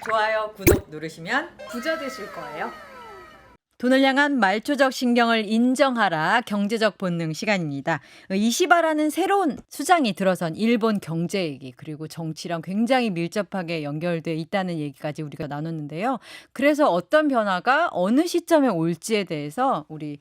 좋아요, 구독 누르시면 부자 되실 거예요. 돈을 향한 말초적 신경을 인정하라 경제적 본능 시간입니다. 이시바라는 새로운 수장이 들어선 일본 경제 얘기 그리고 정치랑 굉장히 밀접하게 연결돼 있다는 얘기까지 우리가 나눴는데요. 그래서 어떤 변화가 어느 시점에 올지에 대해서 우리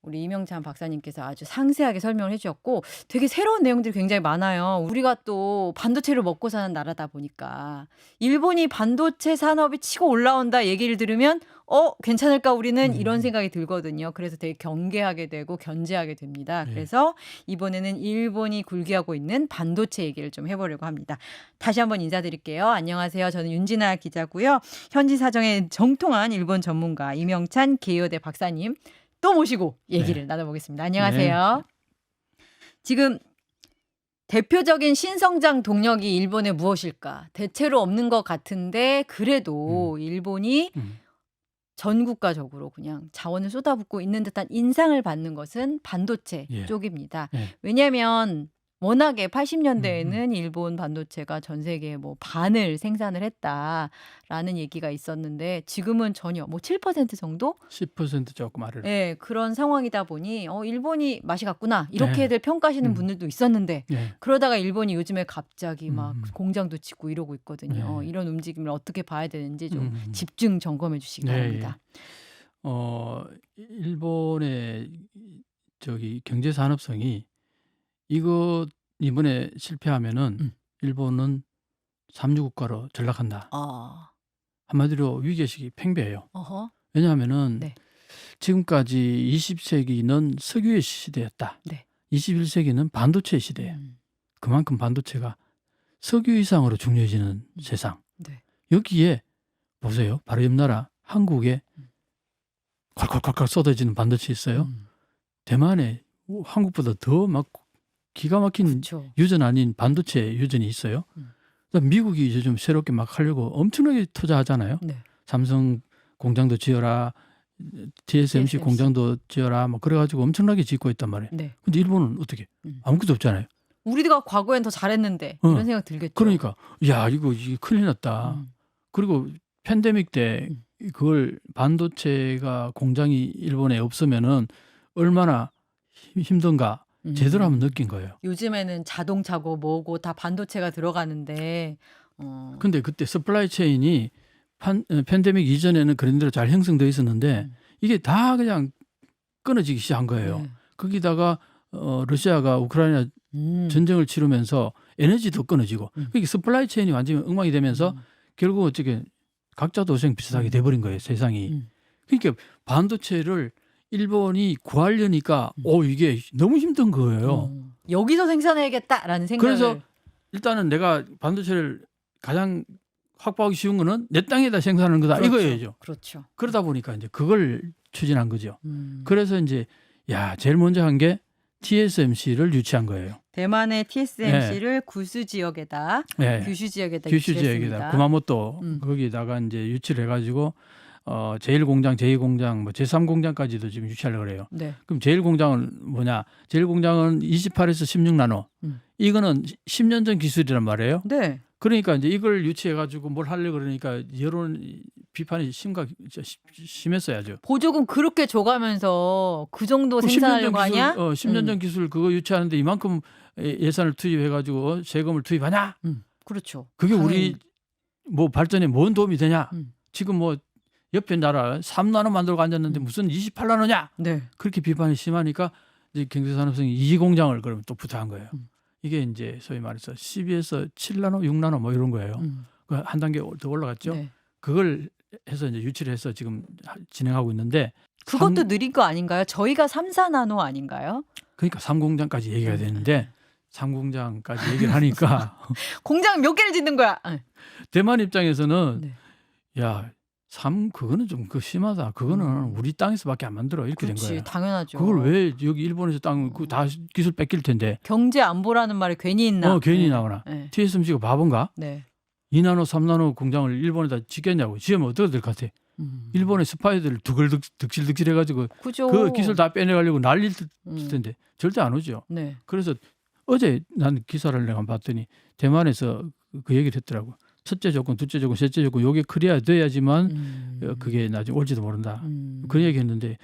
이명찬 박사님께서 아주 상세하게 설명을 해주셨고 되게 새로운 내용들이 굉장히 많아요. 우리가 또 반도체를 먹고 사는 나라다 보니까 일본이 반도체 산업이 치고 올라온다 얘기를 들으면 괜찮을까 우리는 이런 생각이 들거든요. 그래서 되게 경계하게 되고 견제하게 됩니다. 그래서 이번에는 일본이 굴기하고 있는 반도체 얘기를 좀 해보려고 합니다. 다시 한번 인사드릴게요. 안녕하세요. 저는 윤진아 기자고요. 현지 사정에 정통한 일본 전문가 이명찬 개요대 박사님 또 모시고 얘기를 나눠보겠습니다. 안녕하세요. 지금 대표적인 신성장 동력이 일본에 무엇일까? 대체로 없는 것 같은데 그래도 일본이 전 국가적으로 그냥 자원을 쏟아붓고 있는 듯한 인상을 받는 것은 반도체 쪽입니다. 왜냐하면 워낙에 80년대에는 일본 반도체가 전 세계에 뭐 반을 생산을 했다라는 얘기가 있었는데 지금은 전혀 뭐 7% 정도? 10% 조금 아래로. 네, 그런 상황이다 보니 일본이 맛이 갔구나 이렇게들 평가하시는 분들도 있었는데 그러다가 일본이 요즘에 갑자기 막 공장도 짓고 이러고 있거든요. 이런 움직임을 어떻게 봐야 되는지 좀 집중 점검해 주시기 바랍니다. 일본의 경제 산업성이 이거 이번에 실패하면은 일본은 삼류국가로 전락한다. 한마디로 위기의식이 팽배해요. 왜냐하면은 지금까지 20세기는 석유의 시대였다. 21세기는 반도체 시대예요. 그만큼 반도체가 석유 이상으로 중요해지는 세상. 여기에 보세요. 바로 옆 나라 한국에 콸콸콸콸 쏟아지는 반도체 있어요. 대만에 한국보다 더 막 기가 막힌 유전 아닌 반도체 유전이 있어요. 미국이 요즘 새롭게 막 하려고 엄청나게 투자하잖아요. 삼성 공장도 지어라, TSMC 공장도 지어라, 뭐 그래가지고 엄청나게 짓고 있단 말이에요. 근데 일본은 어떻게? 아무것도 없잖아요. 우리가 과거엔 더 잘했는데 이런 생각 들겠죠. 그러니까 야 이거 큰일 났다. 그리고 팬데믹 때 그걸 반도체가 공장이 일본에 없으면은 얼마나 힘든가. 제대로 한번 느낀 거예요. 요즘에는 자동차고 뭐고 다 반도체가 들어가는데 근데 그때 서플라이 체인이 팬데믹 이전에는 그런 대로 잘 형성되어 있었는데 이게 다 그냥 끊어지기 시작한 거예요. 거기다가 러시아가 우크라이나 전쟁을 치르면서 에너지도 끊어지고 그러니까 서플라이 체인이 완전히 엉망이 되면서 결국 어떻게 각자 도생 비슷하게 돼버린 거예요. 세상이. 그러니까 반도체를 일본이 구하려니까 이게 너무 힘든 거예요. 여기서 생산해야겠다라는 생각을. 그래서 일단은 내가 반도체를 가장 확보하기 쉬운 거는 내 땅에다 생산하는 거다. 이거예요. 그렇죠. 그러다 보니까 이제 그걸 추진한 거죠. 그래서 이제 제일 먼저 한 게 TSMC를 유치한 거예요. 대만의 TSMC를 구수 지역에다, 규슈 지역에다 유치했습니다. 구마모토 거기다가 이제 유치를 해가지고 제1공장, 제2공장, 뭐 제3공장까지도 지금 유치하려고 그래요. 그럼 제1공장은 뭐냐? 제1공장은 28에서 16나노. 이거는 10년 전 기술이란 말이에요. 그러니까 이제 이걸 유치해가지고 뭘 하려고 그러니까 여론 비판이 심했어야죠. 보조금 그렇게 줘가면서 그 정도 생산하려고 하냐? 10년 전 기술 그거 유치하는데 이만큼 예산을 투입해가지고 세금을 투입하냐? 그렇죠. 그게 우리 뭐 발전에 뭔 도움이 되냐? 지금 뭐 옆에 나라 3나노 만들고 앉았는데 무슨 28나노냐? 그렇게 비판이 심하니까 이제 경제산업성이 2공장을 그러면 또 부탁한 거예요. 이게 이제 소위 말해서 12에서 7나노, 6나노 뭐 이런 거예요. 한 단계 더 올라갔죠. 그걸 해서 이제 유치를 해서 지금 진행하고 있는데 그것도 느린 거 아닌가요? 저희가 3, 4나노 아닌가요? 그러니까 3공장까지 얘기가 되는데 3공장까지 얘기를 하니까 공장 몇 개를 짓는 거야? 대만 입장에서는 그거는 좀 심하다. 그거는 우리 땅에서밖에 안 만들어. 이렇게 된 거예요. 당연하죠. 그걸 왜 여기 일본에서 다 기술 뺏길 텐데. 경제 안보라는 말이 괜히 있나? 괜히 나오나. TSMC가 바본가? 2나노, 3나노 공장을 일본에다 짓겠냐고. 지으면 어떻게 될 것 같아? 일본의 스파이들을 득실득실 해가지고 그 기술 다 빼내가려고 난리일 텐데 절대 안 오죠. 그래서 어제 난 기사를 내가 봤더니 대만에서 그 얘기를 했더라고. 첫째 조건, 둘째 조건, 셋째 조건 요게 클리어 돼야지만 그게 나중에 올지도 모른다. 그런 얘기했는데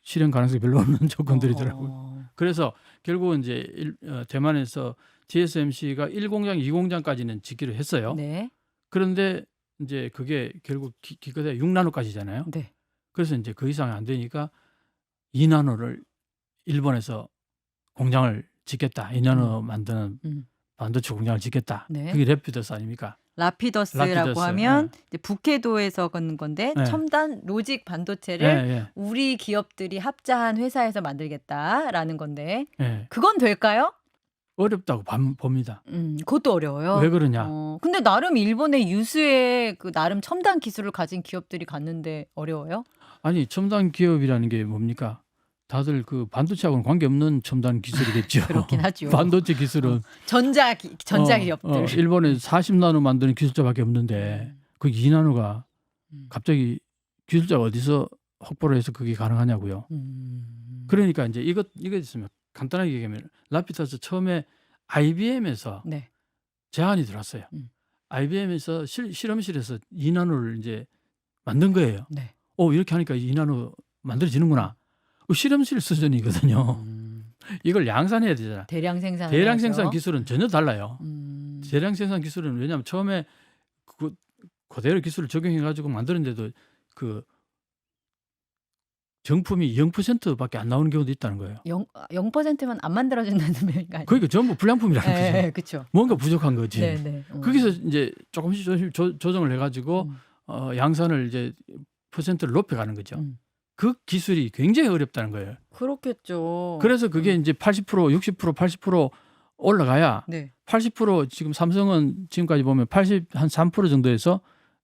실현 가능성이 별로 없는 조건들이더라고요. 그래서 결국은 이제 대만에서 TSMC가 1공장, 2공장까지는 짓기로 했어요. 네. 그런데 이제 그게 결국 기껏해야 6나노까지잖아요. 네. 그래서 이제 그 이상이 안 되니까 2나노를 일본에서 공장을 짓겠다. 2나노 만드는 반도체 공장을 짓겠다. 네. 그게 래피더스 아닙니까? 라피더스라고 라피더스, 하면 이제 북해도에서 걷는 건데 네. 첨단 로직 반도체를 예. 우리 기업들이 합자한 회사에서 만들겠다라는 건데 예. 그건 될까요? 어렵다고 봅니다. 그것도 어려워요. 왜 그러냐? 근데 나름 일본의 유수의 그 나름 첨단 기술을 가진 기업들이 갔는데 어려워요? 아니 첨단 기업이라는 게 뭡니까? 다들 그 반도체하고는 관계없는 첨단 기술이겠죠. 그렇긴 하죠. 반도체 기술은 전자 기업들. 일본에 40나노 만드는 기술자밖에 없는데 그 2나노가 갑자기 기술자가 어디서 확보를 해서 그게 가능하냐고요. 그러니까 이제 이거 있으면 간단하게 얘기하면 라피더스 처음에 IBM에서 네. 제안이 들어왔어요. IBM에서 실험실에서 2나노를 이제 만든 거예요. 네. 이렇게 하니까 2나노 만들어지는구나. 실험실 수준이거든요. 이걸 양산해야 되잖아. 대량 생산. 대량 생산 기술은 전혀 달라요. 대량 대량 생산 기술은 왜냐하면 처음에 그대로 기술을 적용해 가지고 만드는데도 그 정품이 0%밖에 안 나오는 경우도 있다는 거예요. 0%만 안 만들어진다는 말인가요? 그러니까 전부 불량품이라는 거죠. 네, 그렇죠. 뭔가 부족한 거지. 네. 거기서 이제 조금씩 조정을 해가지고 양산을 이제 퍼센트를 높여가는 거죠. 그 기술이 굉장히 어렵다는 거예요. 그렇겠죠. 그래서 그게 이제 80%, 60%, 80% 올라가야 네. 80% 지금 삼성은 지금까지 보면 83% 정도에서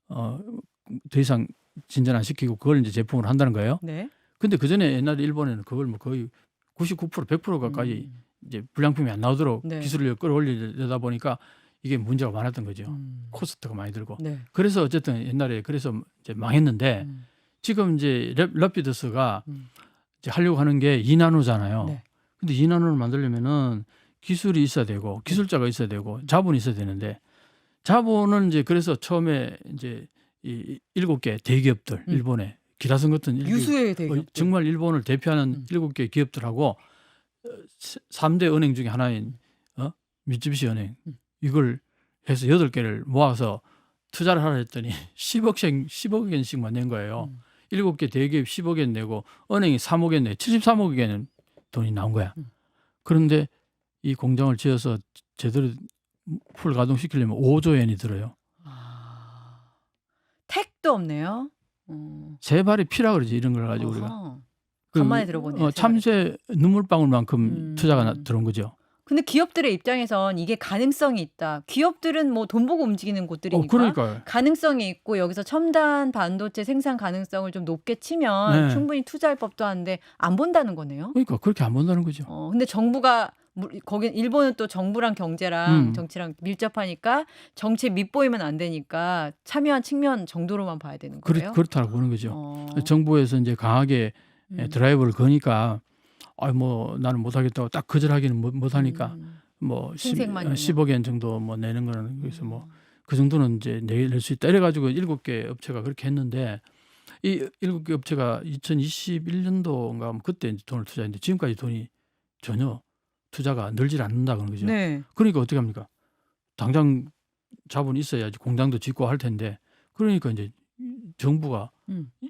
더 이상 진전 안 시키고 그걸 이제 제품으로 한다는 거예요. 네. 근데 그 전에 옛날에 일본에는 그걸 뭐 거의 99%, 100% 가까이 이제 불량품이 안 나오도록 네. 기술을 끌어올리려다 보니까 이게 문제가 많았던 거죠. 코스트가 많이 들고. 네. 그래서 어쨌든 옛날에 그래서 이제 망했는데 지금 이제 래피더스가 이제 하려고 하는 게 2나노잖아요. 네. 근데 2나노를 만들려면은 기술이 있어야 되고 기술자가 있어야 되고 자본이 있어야 되는데 자본은 이제 그래서 처음에 이제 이 7개 대기업들 일본의 기라성 같은 유수의 대기업들. 정말 일본을 대표하는 7개 기업들하고 3대 은행 중에 하나인 미쯔비시 은행 이걸 해서 8개를 모아서 투자를 하라 했더니 10억 엔씩만 낸 거예요. 7개 대기업 10억 엔 내고 은행이 3억 엔 내 73억 엔 돈이 나온 거야. 그런데 이 공장을 지어서 제대로 풀 가동시키려면 5조 엔이 들어요. 택도 없네요. 세 발이 피라 그러지 이런 걸 가지고 우리가. 간만에 들어보네요. 참새 눈물방울만큼 투자가 들어온 거죠. 근데 기업들의 입장에선 이게 가능성이 있다. 기업들은 뭐 돈 보고 움직이는 곳들이니까 그러니까요. 가능성이 있고 여기서 첨단 반도체 생산 가능성을 좀 높게 치면 네. 충분히 투자할 법도 하는데 안 본다는 거네요. 그러니까 그렇게 안 본다는 거죠. 근데 정부가 거긴 일본은 또 정부랑 경제랑 정치랑 밀접하니까 정치에 밑보이면 안 되니까 참여한 측면 정도로만 봐야 되는 거예요. 그렇다고 보는 거죠. 정부에서 이제 강하게 드라이브를 거니까 뭐 나는 못하겠다고 딱 거절하기는 못하니까 뭐 10억 엔 정도 뭐 내는 거는 그래서 뭐 그 정도는 이제 낼 수 있다. 이래가지고 7개 업체가 그렇게 했는데 이 7개 업체가 2021년도인가 그때 이제 돈을 투자했는데 지금까지 돈이 전혀 투자가 늘질 않는다 그런 거죠. 네. 그러니까 어떻게 합니까? 당장 자본이 있어야지 공장도 짓고 할 텐데 그러니까 이제 정부가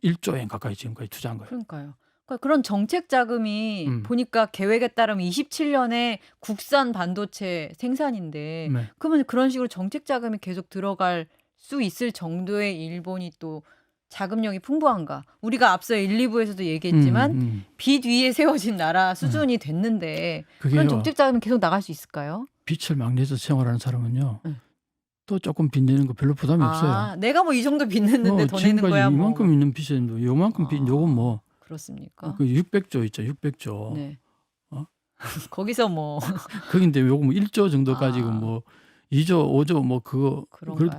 1조 엔 가까이 지금까지 투자한 거예요. 그러니까요. 그러니까 그런 정책 자금이 보니까 계획에 따르면 27년에 국산 반도체 생산인데 네. 그러면 그런 식으로 정책 자금이 계속 들어갈 수 있을 정도의 일본이 또 자금력이 풍부한가? 우리가 앞서 1, 2부에서도 얘기했지만 빛 위에 세워진 나라 수준이 됐는데 그런 정책 자금이 계속 나갈 수 있을까요? 빛을 막 내서 생활하는 사람은요. 또 조금 빚 내는 거 별로 부담이 없어요. 내가 뭐 이 정도 빚 냈는데 더 내는 거야 뭐. 이만큼 있는 빚은 요만큼 빚 요건 뭐 그렇습니까? 그 600조 있죠. 600조. 네. 거기서 뭐 거긴데 요거 뭐 1조 정도까지 뭐 2조, 5조 뭐 그거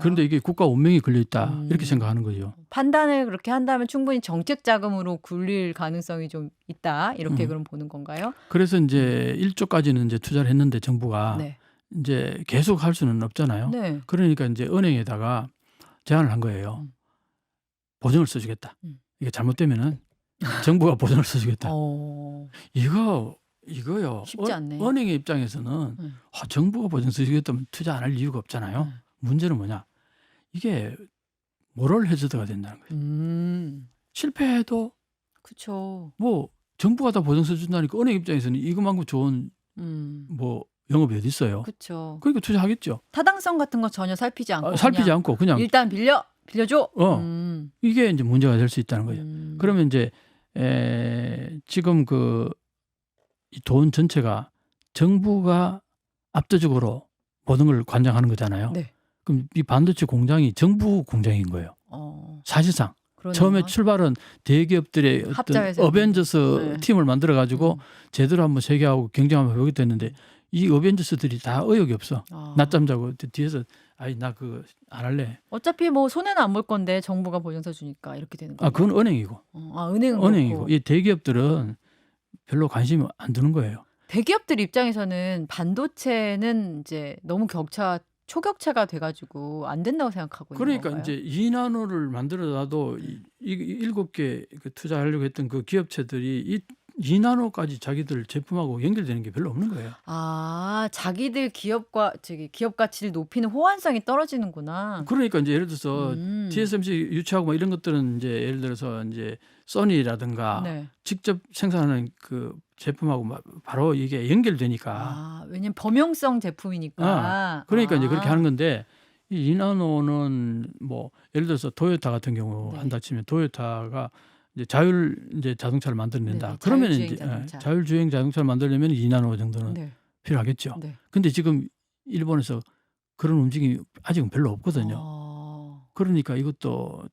그런데 이게 국가 운명이 걸려 있다. 이렇게 생각하는 거죠. 판단을 그렇게 한다면 충분히 정책 자금으로 굴릴 가능성이 좀 있다. 이렇게 그럼 보는 건가요? 그래서 이제 1조까지는 이제 투자를 했는데 정부가 네. 이제 계속 할 수는 없잖아요. 네. 그러니까 이제 은행에다가 제안을 한 거예요. 음. 보증을 써주겠다. 음. 이게 잘못되면은 정부가 보증을 써주겠다. 이거요. 쉽지 않네. 은행의 입장에서는 정부가 보증 써주겠다면 투자 안 할 이유가 없잖아요. 문제는 뭐냐? 이게 모럴 해저드가 된다는 거예요. 실패해도 그렇죠. 뭐 정부가 다 보증 써준다니까 은행 입장에서는 이거만큼 좋은 뭐 영업이 어디 있어요? 그렇죠. 그러니까 투자하겠죠. 타당성 같은 거 전혀 살피지 않고 살피지 그냥 않고 그냥 일단 빌려줘. 이게 이제 문제가 될 수 있다는 거예요. 그러면 이제 지금 그 이 돈 전체가 정부가 압도적으로 모든 걸 관장하는 거잖아요. 네. 그럼 이 반도체 공장이 정부 공장인 거예요. 사실상 그러네요. 처음에 출발은 대기업들의 어떤 합자회사. 어벤져스 네. 팀을 만들어 가지고 제대로 한번 세계하고 경쟁하면 해보겠다 했는데 이 어벤져스들이 다 의욕이 없어. 낮잠 자고 뒤에서 아이 나 그거 안 할래. 어차피 뭐 손해는 안 볼 건데 정부가 보증서 주니까 이렇게 되는 거예요. 그건 은행이고. 은행은 은행이고 그렇고. 이 대기업들은 별로 관심이 안 두는 거예요. 대기업들 입장에서는 반도체는 이제 너무 초격차가 돼가지고 안 된다고 생각하고 있는 그러니까 건가요? 이제 2나노를 만들어놔도 이 7개 투자하려고 했던 그 기업체들이 이 2나노까지 자기들 제품하고 연결되는 게 별로 없는 거예요. 자기들 기업 가치를 높이는 호환성이 떨어지는구나. 그러니까 이제 예를 들어서 TSMC 유치하고 뭐 이런 것들은 이제 예를 들어서 이제 소니라든가 네. 직접 생산하는 그 제품하고 바로 이게 연결되니까. 왜냐면 범용성 제품이니까. 그러니까 이제 그렇게 하는 건데 이 2나노는 뭐 예를 들어서 토요타 같은 경우 네. 한다 치면 토요타가 이제 이제 자동차를 만들어낸다. 네네, 그러면 자율주행 이제 자동차. 자율주행 자동차를 만들려면 2나노 정도는 네. 필요하겠죠. 네. 근데 지금 일본에서 그런 움직임이 아직은 별로 없거든요. 그러니까 이것도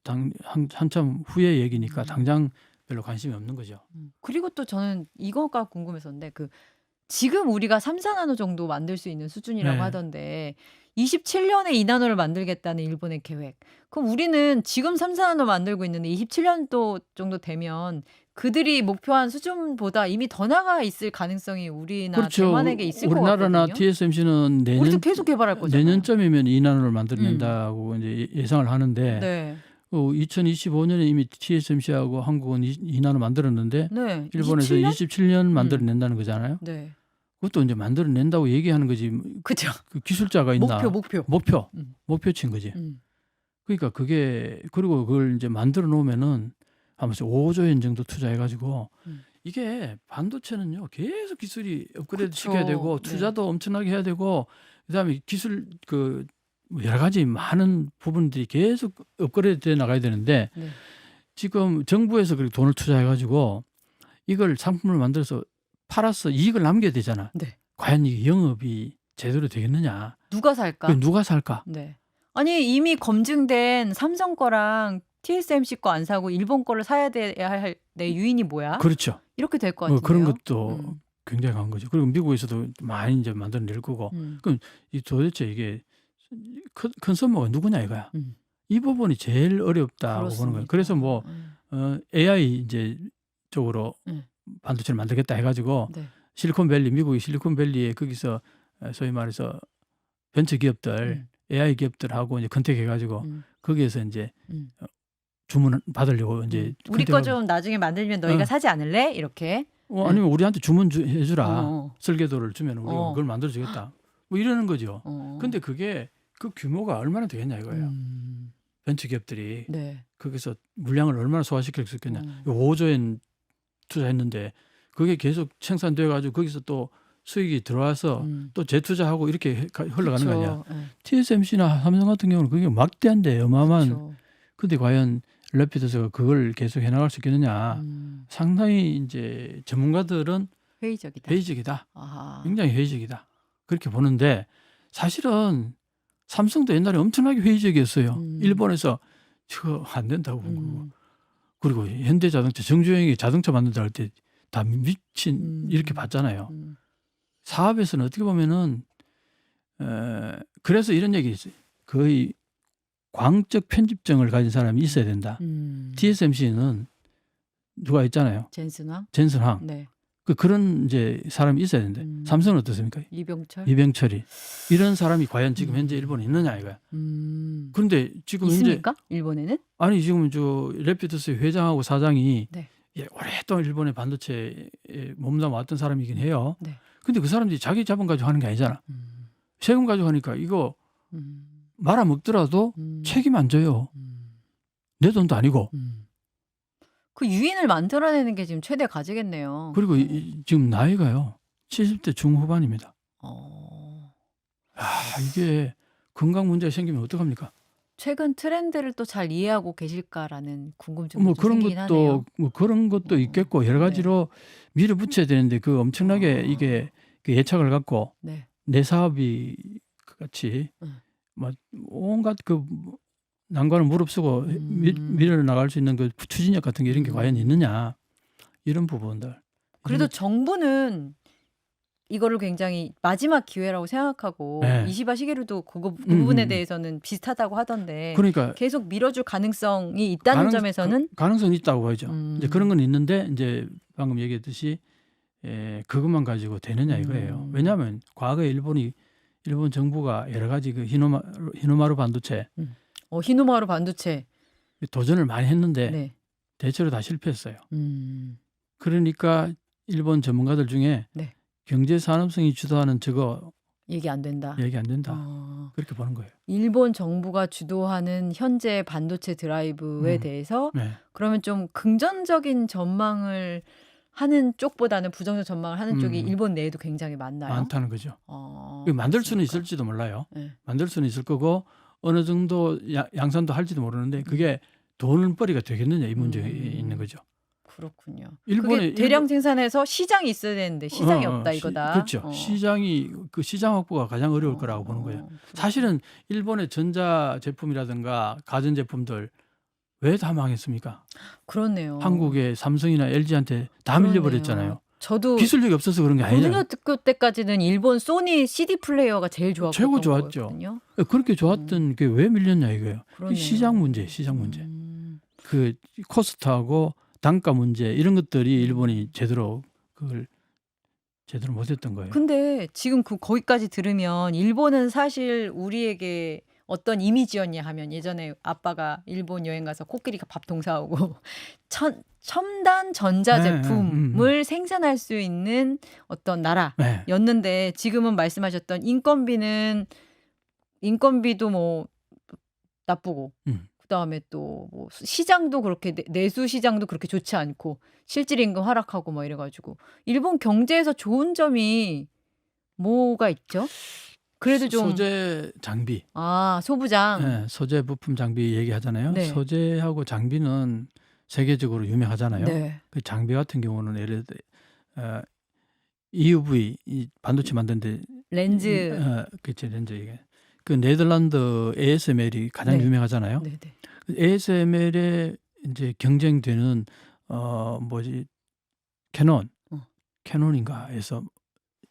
한참 후의 얘기니까 당장 별로 관심이 없는 거죠. 그리고 또 저는 이거가 궁금했었는데 지금 우리가 3, 4나노 정도 만들 수 있는 수준이라고 네. 하던데 27년에 2나노를 만들겠다는 일본의 계획. 그럼 우리는 지금 3, 4나노 만들고 있는데 27년도 정도 되면 그들이 목표한 수준보다 이미 더 나가 있을 가능성이 우리나 그렇죠. 대만에게 있을 것 우리나라나 같거든요. TSMC는 우리도 계속 개발할 거잖아요. 내년쯤이면 2나노를 만들어낸다고 이제 예상을 하는데 네. 2025년에 이미 TSMC하고 한국은 2나노 만들었는데 네. 일본에서 27년 만들어낸다는 거잖아요. 네. 그것도 이제 만들어낸다고 얘기하는 거지. 그죠. 그 기술자가 있나? 목표. 목표치인 거지. 그러니까 그리고 그걸 이제 만들어 놓으면은 아무튼 5조 원 정도 투자해가지고 이게 반도체는요 계속 기술이 업그레이드 그쵸. 시켜야 되고 네. 투자도 엄청나게 해야 되고 그다음에 기술 여러 가지 많은 부분들이 계속 업그레이드 돼 나가야 되는데 네. 지금 정부에서 그렇게 돈을 투자해가지고 이걸 상품을 만들어서 팔아서 이익을 남겨야 되잖아. 네. 과연 이게 영업이 제대로 되겠느냐? 누가 살까? 그게 누가 살까? 네. 아니 이미 검증된 삼성 거랑 TSMC 거 안 사고 일본 거를 사야 돼야 할 내 유인이 뭐야? 그렇죠. 이렇게 될 것 같은데요. 그런 것도 굉장히 강한 거죠. 그리고 미국에서도 많이 이제 만들어낼 거고. 그럼 도대체 이게 큰 선모가 누구냐 이거야. 이 부분이 제일 어렵다고 보는 거예요. 그래서 뭐 AI 이제 쪽으로 반도체를 만들겠다 해가지고 네. 실리콘밸리 미국의 실리콘밸리에 거기서 소위 말해서 벤처 기업들 AI 기업들하고 이제 컨택해가지고 거기에서 이제 주문 받으려고 이제 우리 거 좀 나중에 만들면 너희가 사지 않을래? 이렇게. 아니면 우리한테 주문 해주라. 설계도를 주면 우리가 그걸 만들어주겠다. 뭐 이러는 거죠. 근데 그게 그 규모가 얼마나 되겠냐 이거예요. 벤처 기업들이 네. 거기서 물량을 얼마나 소화시킬 수 있겠냐. 5조 원 투자했는데 그게 계속 생산돼 가지고 거기서 또 수익이 들어와서 또 재투자하고 이렇게 흘러가는 거 아니야. TSMC나 삼성 같은 경우는 그게 막대한데 어마어마한. 근데 과연 래피드스가 그걸 계속 해나갈 수 있겠느냐. 상당히 이제 전문가들은 회의적이다. 굉장히 회의적이다. 그렇게 보는데 사실은 삼성도 옛날에 엄청나게 회의적이었어요. 일본에서 저거 안 된다고 본 거고. 그리고 현대자동차 정주행이 자동차 만든다 할 때 다 미친 이렇게 봤잖아요. 사업에서는 어떻게 보면은 그래서 이런 얘기 있어요. 거의 광적 편집증을 가진 사람이 있어야 된다. TSMC는 누가 있잖아요. 젠슨왕. 젠슨황. 네. 그런 이제 사람이 있어야 되는데 삼성은 어떻습니까? 이병철. 이병철이 이런 사람이 과연 지금 현재 일본에 있느냐 이거야. 그런데 지금 현재 있습니까? 일본에는? 아니 지금 저 래피드스 회장하고 사장이 네. 예, 오랫동안 일본의 반도체에 몸담아 왔던 사람이긴 해요. 네. 근데 그 사람들이 자기 자본 가지고 하는 게 아니잖아. 세금 가지고 하니까 이거 말아먹더라도 책임 안 져요. 내 돈도 아니고. 그 유인을 만들어내는 게 지금 최대 과제겠네요. 그리고 지금 나이가요. 70대 중후반입니다. 이게 건강 문제가 생기면 어떡합니까? 최근 트렌드를 또 잘 이해하고 계실까라는 궁금증이 뭐 좀 그런 생기긴 것도 하네요. 뭐 그런 것도 있겠고 여러 가지로 밀어붙여야 되는데 그 엄청나게 이게 그 예착을 갖고 네. 내 사업이 같이 막 온갖 그 난관을 무릅쓰고 밀어 나갈 수 있는 그 추진력 같은 게 이런 게 과연 있느냐 이런 부분들. 그래도 정부는 이거를 굉장히 마지막 기회라고 생각하고 네. 이시바 시게루도 그 부분에 대해서는 비슷하다고 하던데 그러니까 계속 밀어줄 가능성이 있다는 점에서는 가능성이 있다고 보죠. 이제 그런 건 있는데 이제 방금 얘기했듯이 그것만 가지고 되느냐 이거예요. 왜냐하면 과거에 일본 정부가 여러 가지 그 히노마루 반도체 히노마루 반도체 도전을 많이 했는데 네. 대체로 다 실패했어요. 그러니까 일본 전문가들 중에 네. 경제 산업성이 주도하는 저거 얘기 안 된다. 얘기 안 된다. 그렇게 보는 거예요. 일본 정부가 주도하는 현재 반도체 드라이브에 대해서 네. 그러면 좀 긍정적인 전망을 하는 쪽보다는 부정적 전망을 하는 쪽이 일본 내에도 굉장히 많나요? 많다는 거죠. 만들 수는 있을지도 몰라요. 네. 만들 수는 있을 거고 어느 정도 양산도 할지도 모르는데 그게 돈벌이가 되겠느냐 이 문제가 있는 거죠. 그렇군요. 일본에 그게 대량 생산해서 시장이 있어야 되는데 시장이 없다 이거다. 그렇죠. 시장이 그 시장 확보가 가장 어려울 거라고 보는 거예요. 사실은 일본의 전자 제품이라든가 가전 제품들 왜 다 망했습니까? 그렇네요. 한국의 삼성이나 LG한테 다 밀려버렸잖아요. 저도 기술력이 없어서 그런 게 아니잖아요. 고등학교 때까지는 일본 소니 CD 플레이어가 제일 좋았고 최고 좋았죠. 그렇게 좋았던 게 왜 밀렸냐 이거예요. 시장 문제, 시장 문제. 그 코스트하고 단가 문제 이런 것들이 일본이 제대로 그걸 제대로 못했던 거예요. 근데 지금 거기까지 들으면 일본은 사실 우리에게 어떤 이미지였냐 하면 예전에 아빠가 일본 여행 가서 코끼리가 밥통 사오고 첨단 전자제품을 생산할 수 있는 어떤 나라였는데 지금은 말씀하셨던 인건비도 뭐 나쁘고 그다음에 또 뭐 시장도 그렇게 내수 시장도 그렇게 좋지 않고 실질 임금 하락하고 뭐 이래 가지고 일본 경제에서 좋은 점이 뭐가 있죠? 그래도 좀 소재 장비. 소부장. 네, 소재 부품 장비 얘기하잖아요. 네. 소재하고 장비는 세계적으로 유명하잖아요. 네. 그 장비 같은 경우는 예를 들어 EUV 이 반도체 만드는데 렌즈. 그치 렌즈 이게. 그 네덜란드 ASML이 가장 네. 유명하잖아요. 네, 네. ASML에 이제 경쟁되는 캐논인가에서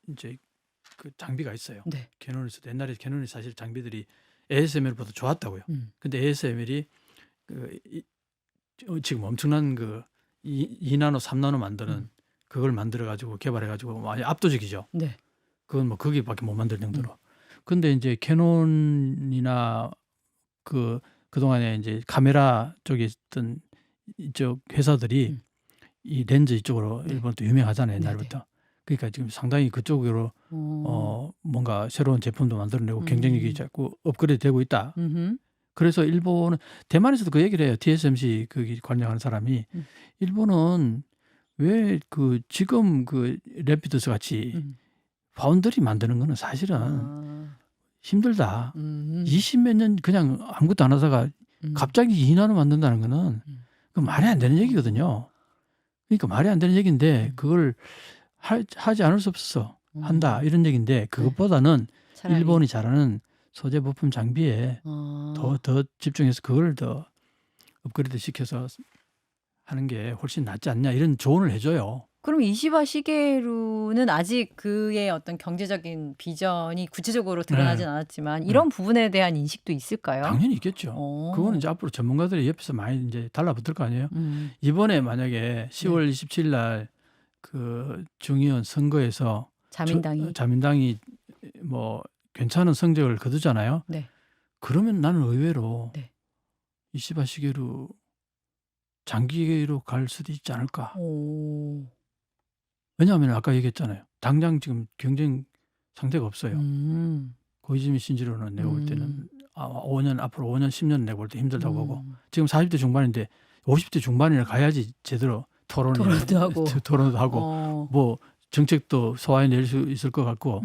이제 그 장비가 있어요. 네. 캐논에서 옛날에 캐논이 사실 장비들이 ASML보다 좋았다고요. 근데 ASML이 지금 엄청난 그 2나노, 3나노 만드는 그걸 만들어 가지고 개발해 가지고 많이 압도적이죠. 네. 그건 뭐 거기밖에 못 만들 정도로. 근데 이제 캐논이나 그동안에 이제 카메라 쪽에 있던 이쪽 회사들이 이 렌즈 이쪽으로 일본도 유명하잖아요, 옛날부터. 그러니까 지금 상당히 그쪽으로 뭔가 새로운 제품도 만들어내고 경쟁력이 자꾸 업그레이드 되고 있다. 그래서 일본은 대만에서도 그 얘기를 해요. TSMC 그 관장하는 사람이 일본은 왜 지금 래피드스 같이 파운드리 만드는 거는 사실은 힘들다. 20몇 년 그냥 아무것도 안 하다가 갑자기 2나노 만든다는 거는 그 말이 안 되는 얘기거든요. 그러니까 말이 안 되는 얘기인데 그걸 하지 않을 수 없어 한다 이런 얘기인데 그것보다는 차라리. 일본이 잘하는 소재 부품 장비에 더 집중해서 그걸 더 업그레이드 시켜서 하는 게 훨씬 낫지 않냐 이런 조언을 해줘요. 그럼 이시바 시게루는 아직 그의 어떤 경제적인 비전이 구체적으로 드러나진 않았지만 이런 부분에 대한 인식도 있을까요? 당연히 있겠죠. 그거는 이제 앞으로 전문가들이 옆에서 많이 이제 달라붙을 거 아니에요. 이번에 만약에 10월 27일 날 그 중의원 선거에서 자민당이. 자민당이 뭐 괜찮은 성적을 거두잖아요. 네. 그러면 나는 의외로 네. 이시바 시게루 장기로 갈 수도 있지 않을까. 오. 왜냐하면 아까 얘기했잖아요. 당장 지금 경쟁 상대가 없어요. 고이즈미 신지로는 내가 볼 때는 5년 앞으로 5년 10년 내가 볼 때 힘들다고 하고 지금 40대 중반인데 50대 중반이나 가야지 제대로 토론도 하고. 토론도 하고 뭐 정책도 소화해 낼 수 있을 것 같고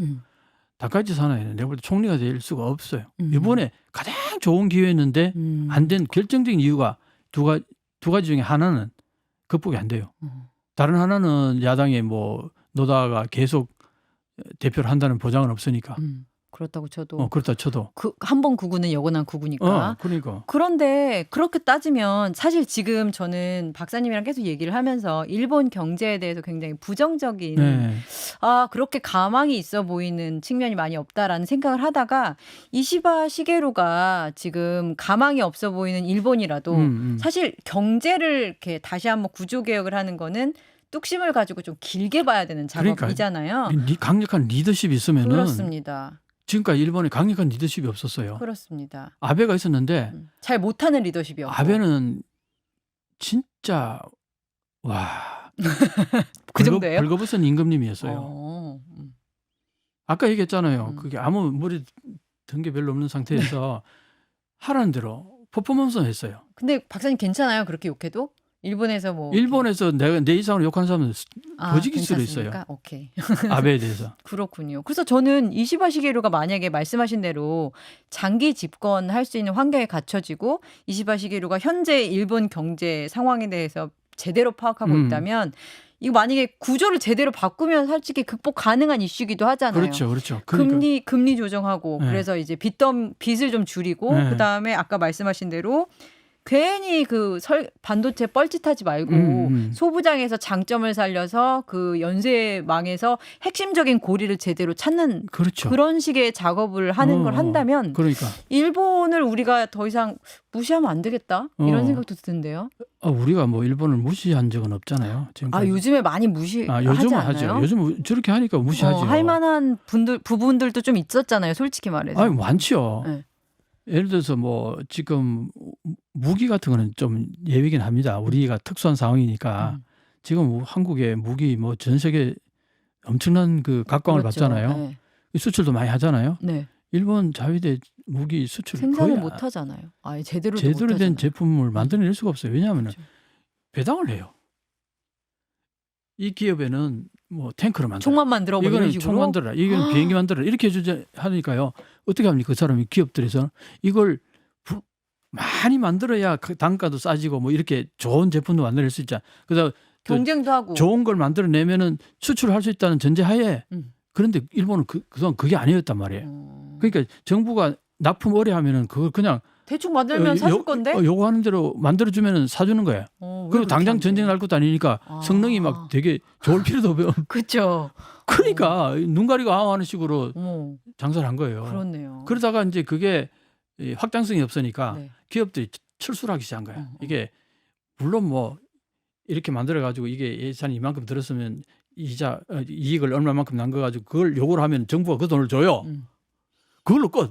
다카이치 사나이는 내가 볼 때 총리가 될 수가 없어요. 이번에 가장 좋은 기회였는데 안 된 결정적인 이유가 두 가지 중에 하나는 극복이 안 돼요. 다른 하나는 야당의 뭐 노다가 계속 대표를 한다는 보장은 없으니까. 그렇다고 쳐도 그렇다 쳐도. 한 번 구구는 영원한 구구니까. 그러니까. 그런데 그렇게 따지면 사실 지금 저는 박사님이랑 계속 얘기를 하면서 일본 경제에 대해서 굉장히 부정적인 네. 그렇게 가망이 있어 보이는 측면이 많이 없다라는 생각을 하다가 이시바 시게루가 지금 가망이 없어 보이는 일본이라도 사실 경제를 이렇게 다시 한번 구조 개혁을 하는 거는 뚝심을 가지고 좀 길게 봐야 되는 작업이잖아요. 강력한 리더십이 있으면은 그렇습니다. 지금까지 일본에 강력한 리더십이 없었어요. 그렇습니다. 아베가 있었는데 잘 못하는 리더십이었고. 아베는 진짜 와. 그 정도예요? 벌거벗은 임금님이었어요. 아까 얘기했잖아요. 그게 아무 머리 든 게 별로 없는 상태에서 하라는 대로 퍼포먼스 했어요. 근데 박사님 괜찮아요? 그렇게 욕해도? 일본에서 뭐 일본에서 내 이상으로 욕하는 사람은 거지기 수도 있어요. 오케이. 아베에 대해서. 그렇군요. 그래서 저는 이시바 시게루가 만약에 말씀하신 대로 장기 집권할 수 있는 환경에 갖춰지고 이시바 시게루가 현재 일본 경제 상황에 대해서 제대로 파악하고 있다면 이거 만약에 구조를 제대로 바꾸면 솔직히 극복 가능한 이슈기도 하잖아요. 그렇죠. 그러니까. 금리 조정하고 그래서 이제 빚을 좀 줄이고 그다음에 아까 말씀하신 대로 괜히 반도체 뻘짓하지 말고 소부장에서 장점을 살려서 그 연쇄망에서 핵심적인 고리를 제대로 찾는 그렇죠. 그런 식의 작업을 하는 걸 한다면 그러니까. 일본을 우리가 더 이상 무시하면 안 되겠다 이런 생각도 드는데요. 우리가 뭐 일본을 무시한 적은 없잖아요. 지금까지. 요즘에 많이 무시하지 요즘은 않나요? 하죠. 요즘 저렇게 하니까 무시하죠. 할 만한 부분들도 좀 있었잖아요. 솔직히 말해서. 많죠. 네. 예를 들어서 뭐 지금 무기 같은 거는 좀 예외긴 합니다. 우리가 특수한 상황이니까 지금 한국의 무기 뭐 전 세계 엄청난 그 각광을 그렇죠. 받잖아요. 네. 수출도 많이 하잖아요. 네. 일본 자위대 무기 수출 생산을 거의 못 하잖아요. 제대로 된 제품을 만들어낼 수가 없어요. 왜냐하면 그렇죠. 배당을 해요. 이 기업에는 뭐 탱크를 만들어. 총만 만들어 뭐 이런 이거는 식으로. 총 만들어라. 이거는 비행기 만들어라. 이렇게 하니까요. 어떻게 합니까? 그 사람이 기업들에서 이걸 많이 만들어야 그 단가도 싸지고 뭐 이렇게 좋은 제품도 만들어낼 수 있잖아. 그래서 경쟁도 하고. 좋은 걸 만들어내면은 수출을 할 수 있다는 전제하에 그런데 일본은 그동안 그게 아니었단 말이에요. 그러니까 정부가 납품 의뢰하면은 그걸 그냥 대충 만들면 사줄 건데? 요구하는 대로 만들어주면 사주는 거예요. 그리고 당장 전쟁 날 것도 아니니까 성능이 막 되게 좋을 필요도 없고. 그렇죠. 그러니까 눈 가리고 하는 식으로 장사를 한 거예요. 그렇네요. 그러다가 이제 그게 확장성이 없으니까 네. 기업들이 철수를 하기 시작한 거야. 이게 물론 뭐 이렇게 만들어가지고 이게 예산이 이만큼 들었으면 이익을 얼마만큼 남겨가지고 그걸 요구를 하면 정부가 그 돈을 줘요. 그걸로 끝.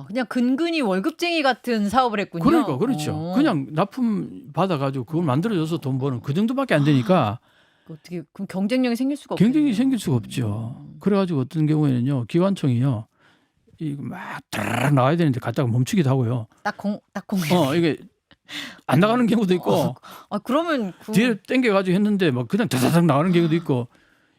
그냥 근근히 월급쟁이 같은 사업을 했군요. 그러니까 그렇죠. 그냥 납품 받아가지고 그걸 만들어줘서 돈 버는 그 정도밖에 안 되니까 어떻게 그럼 경쟁력이 생길 수가 없죠. 경쟁이 생길 수가 없죠. 그래가지고 어떤 경우에는요 기관총이요 이거 막 따라락 나와야 되는데 갔다가 멈추기도 하고요. 딱공 이게 안 나가는 경우도 있고. 그러면 뒤에 당겨가지고 했는데 막 그냥 다다닥 나가는 경우도 있고.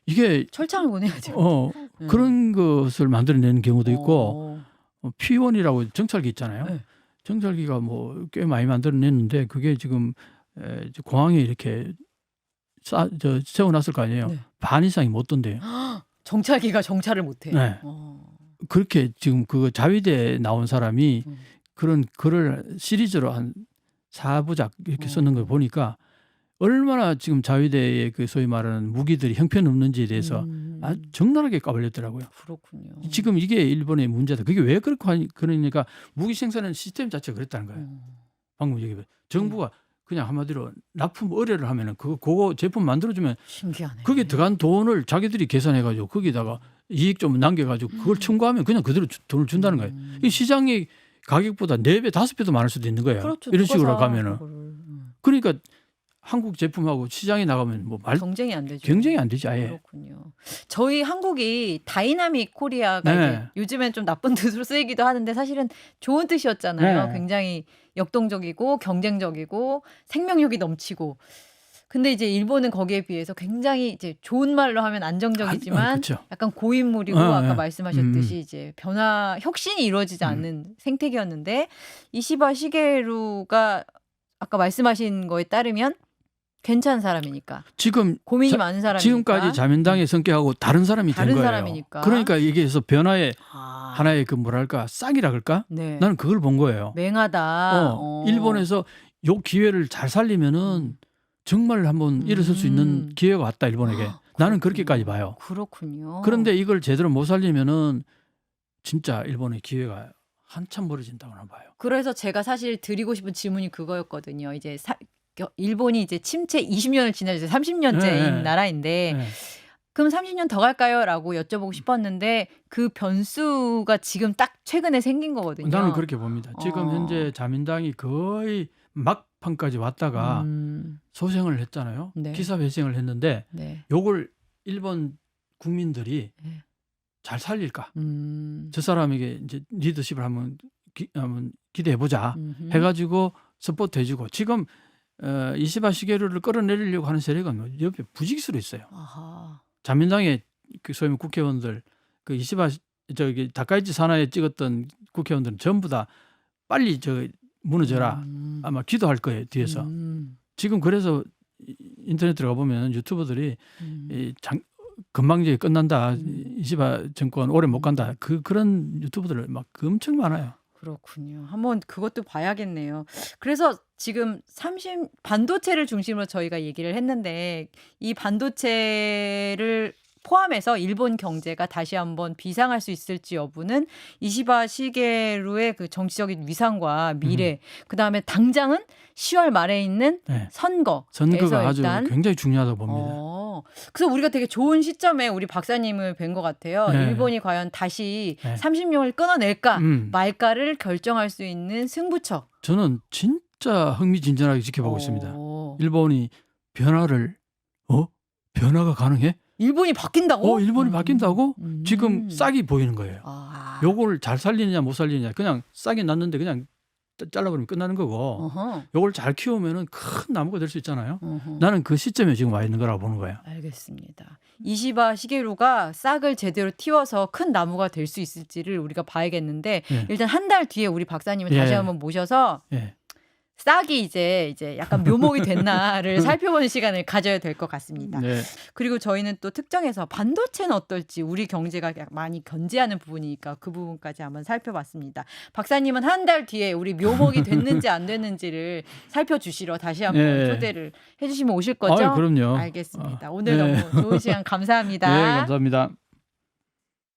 이게 철창을 보내야죠. 그런 것을 만들어내는 경우도 있고 P1이라고 정찰기 있잖아요. 네. 정찰기가 뭐 꽤 많이 만들어냈는데 그게 지금 공항에 이렇게 세워놨을 거 아니에요. 네. 반 이상이 못 돈대요. 정찰기가 정찰을 못해. 네. 그렇게 지금 그 자위대에 나온 사람이 그런 글을 시리즈로 한 4부작 이렇게 썼는 걸 보니까 얼마나 지금 자위대의 그 소위 말하는 무기들이 형편없는지에 대해서 아주 적나라하게 까발렸더라고요. 그렇군요. 지금 이게 일본의 문제다. 그게 왜 그러니까 무기 생산하는 시스템 자체가 그랬다는 거예요. 방금 얘기해. 정부가 그냥 한마디로 납품 의뢰를 하면은 그거 제품 만들어주면 신기하네. 거기에 들어간 돈을 자기들이 계산해가지고 거기다가 이익 좀 남겨가지고 그걸 청구하면 그냥 그대로 돈을 준다는 거예요. 이 시장이 가격보다 4배, 5배도 많을 수도 있는 거예요. 그렇죠. 이런 누가 식으로 사, 가면은. 그거를. 그러니까 한국 제품하고 시장에 나가면 뭐 경쟁이 안 되죠. 경쟁이 안 되지 아예. 그렇군요. 저희 한국이 다이나믹 코리아가 네. 이제 요즘엔 좀 나쁜 뜻으로 쓰이기도 하는데 사실은 좋은 뜻이었잖아요. 네. 굉장히 역동적이고 경쟁적이고 생명력이 넘치고. 근데 이제 일본은 거기에 비해서 굉장히 이제 좋은 말로 하면 안정적이지만 그렇죠. 약간 고인물이고 네, 아까 네. 말씀하셨듯이 이제 혁신이 이루어지지 않는 생태계였는데 이시바 시게루가 아까 말씀하신 거에 따르면 괜찮은 사람이니까 지금 고민이 많은 사람이니까 지금까지 자민당의 성격하고 다른 사람이 된 다른 거예요. 사람이니까. 그러니까 이게서 변화의 아, 하나의 그 뭐랄까 싹이라 그럴까? 네. 나는 그걸 본 거예요. 맹하다. 일본에서 요 기회를 잘 살리면은 정말 한번 일어설 수 있는 기회가 왔다 일본에게. 나는 그렇게까지 봐요. 그렇군요. 그런데 이걸 제대로 못 살리면은 진짜 일본의 기회가 한참 멀어진다고 봐요. 그래서 제가 사실 드리고 싶은 질문이 그거였거든요. 이제 일본이 이제 침체 20년을 지나서 30년째인 네. 나라인데 네. 그럼 30년 더 갈까요?라고 여쭤보고 싶었는데 그 변수가 지금 딱 최근에 생긴 거거든요. 나는 그렇게 봅니다. 지금 어. 현재 자민당이 거의 막판까지 왔다가 소생을 했잖아요. 네. 기사회생을 했는데 네. 요걸 일본 국민들이 네. 잘 살릴까? 저 사람에게 이제 리더십을 한번 기대해 보자 해가지고 서포트 해주고 지금 이시바 시게루를 끌어내리려고 하는 세력은 옆에 부직수로 있어요. 아하. 자민당의 그 소위 말해 국회의원들 그 이시바 저기 다카이치 산하에 찍었던 국회의원들은 전부 다 빨리 저 무너져라 아마 기도할 거예요 뒤에서. 지금 그래서 인터넷 들어가 보면 유튜버들이 금방 이제 끝난다 이시바 정권 오래 못 간다 그런 유튜버들 막 엄청 많아요. 그렇군요. 한번 그것도 봐야겠네요. 그래서 지금 반도체를 중심으로 저희가 얘기를 했는데 이 반도체를 포함해서 일본 경제가 다시 한번 비상할 수 있을지 여부는 이시바 시게루의 그 정치적인 위상과 미래, 그다음에 당장은 10월 말에 있는 네. 선거가 아주 굉장히 중요하다고 봅니다. 그래서 우리가 되게 좋은 시점에 우리 박사님을 뵌 것 같아요. 네. 일본이 과연 다시 네. 30년을 끊어낼까 말까를 결정할 수 있는 승부처. 저는 진짜 흥미진진하게 지켜보고 있습니다. 일본이 변화가 가능해? 일본이 바뀐다고? 일본이 바뀐다고? 지금 싹이 보이는 거예요. 요걸 잘 살리느냐 못 살리느냐 그냥 싹이 났는데 그냥 잘라버리면 끝나는 거고 요걸 잘 키우면은 큰 나무가 될 수 있잖아요. 나는 그 시점에 지금 와 있는 거라고 보는 거예요. 알겠습니다. 이시바 시게루가 싹을 제대로 틔워서 큰 나무가 될 수 있을지를 우리가 봐야겠는데 일단 한 달 뒤에 우리 박사님을 다시 한번 모셔서 싹이 이제 약간 묘목이 됐나를 살펴보는 시간을 가져야 될 것 같습니다. 네. 그리고 저희는 또 특정해서 반도체는 어떨지 우리 경제가 많이 견제하는 부분이니까 그 부분까지 한번 살펴봤습니다. 박사님은 한 달 뒤에 우리 묘목이 됐는지 안 됐는지를 살펴주시러 다시 한번 초대를 해주시면 오실 거죠? 그럼요. 알겠습니다. 오늘 너무 좋은 시간 감사합니다. 네, 감사합니다.